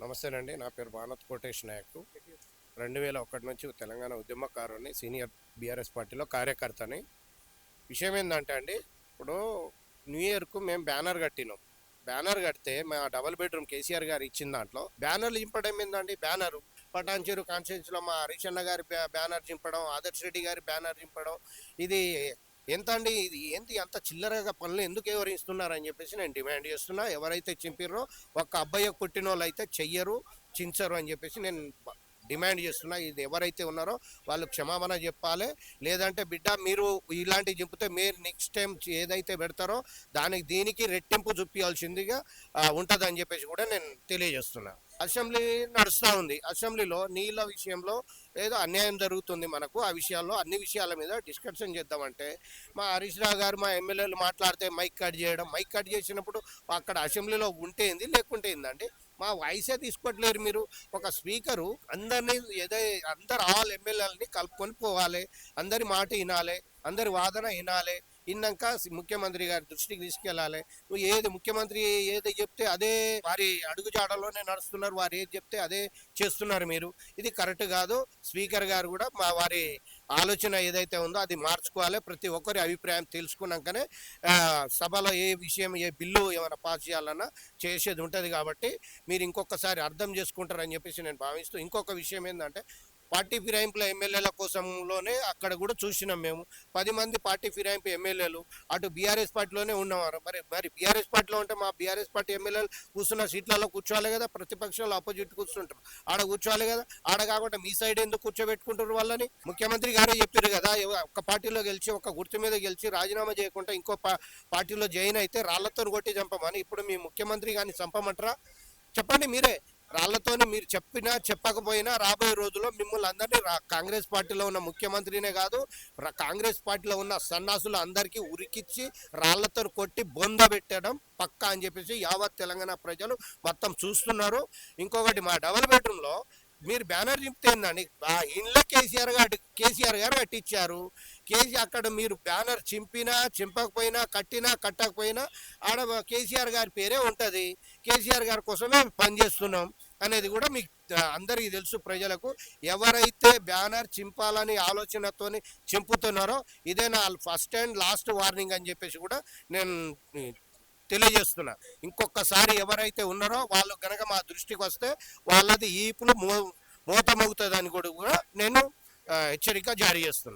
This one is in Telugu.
నమస్తేనండి. నా పేరు భానత్ కోటేష్ నాయక్. 2001 నుంచి తెలంగాణ ఉద్యమకారుని, సీనియర్ బీఆర్ఎస్ పార్టీలో కార్యకర్తని. విషయం ఏంటంటే అండి, ఇప్పుడు న్యూ ఇయర్కు మేము బ్యానర్ కట్టినాం. బ్యానర్ కడితే మా డబుల్ బెడ్రూమ్ కేసీఆర్ గారు ఇచ్చిన దాంట్లో బ్యానర్లు చింపడం ఏందండి? బ్యానరు పటాన్చెరు కాన్స్టిట్యూన్సీలో మా హరీష్ అన్న గారి బ్యానర్ చింపడం, ఆదర్శ్ రెడ్డి గారి బ్యానర్ చింపడం, ఇది ఎంత అండి? ఇది ఏంటి అంత చిల్లరగా పనులు ఎందుకు వివరిస్తున్నారని చెప్పేసి నేను డిమాండ్ చేస్తున్నా. ఎవరైతే చింపిర్రో ఒక్క అబ్బాయి పుట్టిన వాళ్ళు అయితే చెయ్యరు, చించరు అని చెప్పేసి నేను డిమాండ్ చేస్తున్నా. ఇది ఎవరైతే ఉన్నారో వాళ్ళు క్షమాపణ చెప్పాలి. లేదంటే బిడ్డ మీరు ఇలాంటివి చెప్తే మీరు నెక్స్ట్ టైం ఏదైతే పెడతారో దీనికి రెట్టింపు చూపించాల్సిందిగా ఉంటుందని చెప్పేసి కూడా నేను తెలియజేస్తున్నా. అసెంబ్లీ నడుస్తూ ఉంది. అసెంబ్లీలో నీళ్ళ విషయంలో ఏదో అన్యాయం జరుగుతుంది మనకు. ఆ విషయాల్లో అన్ని విషయాల మీద డిస్కషన్ చేద్దామంటే మా హరీష్ రావు గారు మా ఎమ్మెల్యేలు మాట్లాడితే మైక్ కట్ చేయడం, మైక్ కట్ చేసినప్పుడు అక్కడ అసెంబ్లీలో ఉంటే ఏంది లేకుంటే ఏందండి? మా వాయిసే తీసుకోవట్లేరు మీరు. ఒక స్పీకరు అందరినీ అందరు ఆల్ ఎమ్మెల్యేలని కలుపుకొని పోవాలి, అందరి మాట వినాలి, అందరి వాదన వినాలి. విన్నాక ముఖ్యమంత్రి గారి దృష్టికి తీసుకెళ్ళాలి. నువ్వు ముఖ్యమంత్రి ఏది చెప్తే అదే వారి అడుగుజాడలోనే నడుస్తున్నారు, వారు ఏది చెప్తే అదే చేస్తున్నారు మీరు. ఇది కరెక్ట్ కాదు. స్పీకర్ గారు కూడా వారి ఆలోచన ఏదైతే ఉందో అది మార్చుకోవాలి. ప్రతి ఒక్కరి అభిప్రాయం తెలుసుకున్నాకనే సభలో ఏ విషయం, ఏ బిల్లు ఏమైనా పాస్ చేయాలన్నా చేసేది ఉంటుంది. కాబట్టి మీరు ఇంకొకసారి అర్థం చేసుకుంటారని చెప్పేసి నేను భావిస్తూ, ఇంకొక విషయం ఏంటంటే పార్టీ ఫిరాయింపుల ఎమ్మెల్యేల కోసంలోనే అక్కడ కూడా చూసినాం మేము. 10 మంది పార్టీ ఫిరాయింపు ఎమ్మెల్యేలు అటు బీఆర్ఎస్ పార్టీలోనే ఉన్నవారు. మరి బీఆర్ఎస్ పార్టీలో ఉంటే మా బీఆర్ఎస్ పార్టీ ఎమ్మెల్యేలు కూర్చున్న సీట్లలో కూర్చోవాలి కదా, ప్రతిపక్షంలో ఆపోజిట్ కూర్చుంటారు, ఆడ కూర్చోవాలి కదా. ఆడ కాకుండా మీ సైడ్ ఎందుకు కూర్చోబెట్టుకుంటారు వాళ్ళని? ముఖ్యమంత్రి గారే చెప్పారు కదా, ఒక పార్టీలో గెలిచి ఒక గుర్తు మీద గెలిచి రాజీనామా చేయకుండా ఇంకో పార్టీలో జాయిన్ అయితే రాళ్లతో కొట్టి చంపమని. ఇప్పుడు మీ ముఖ్యమంత్రి గారిని చంపమంటారా? చెప్పండి మీరే. రాళ్లతోని మీరు చెప్పినా చెప్పకపోయినా రాబోయే రోజుల్లో మిమ్మల్ని అందరినీ కాంగ్రెస్ పార్టీలో ఉన్న ముఖ్యమంత్రినే కాదు, కాంగ్రెస్ పార్టీలో ఉన్న సన్నాసులు అందరికీ ఉరికిచ్చి రాళ్లతో కొట్టి బొంద పెట్టడం పక్కా అని చెప్పేసి యావత్ తెలంగాణ ప్రజలు మొత్తం చూస్తున్నారు. ఇంకొకటి, మా డబుల్ బెడ్రూమ్లో మీరు బ్యానర్ చింపితేందండి? ఇంట్లో కేసీఆర్ గారు కట్టించారు. అక్కడ మీరు బ్యానర్ చింపినా చింపకపోయినా కట్టినా కట్టకపోయినా ఆడ కేసీఆర్ గారి పేరే ఉంటుంది. కేసీఆర్ గారి కోసమే పనిచేస్తున్నాం అనేది కూడా మీకు అందరికీ తెలుసు. ప్రజలకు ఎవరైతే బ్యానర్ చింపాలని ఆలోచనతోని చింపుతున్నారో ఇదే నా ఫస్ట్ అండ్ లాస్ట్ వార్నింగ్ అని చెప్పేసి కూడా నేను తెలియజేస్తున్నా. ఇంకొకసారి ఎవరైతే ఉన్నారో వాళ్ళు కనుక మా దృష్టికి వస్తే వాళ్ళది ఈపులు మోత మోగుతుందని కూడా నేను హెచ్చరిక జారీ చేస్తున్నా.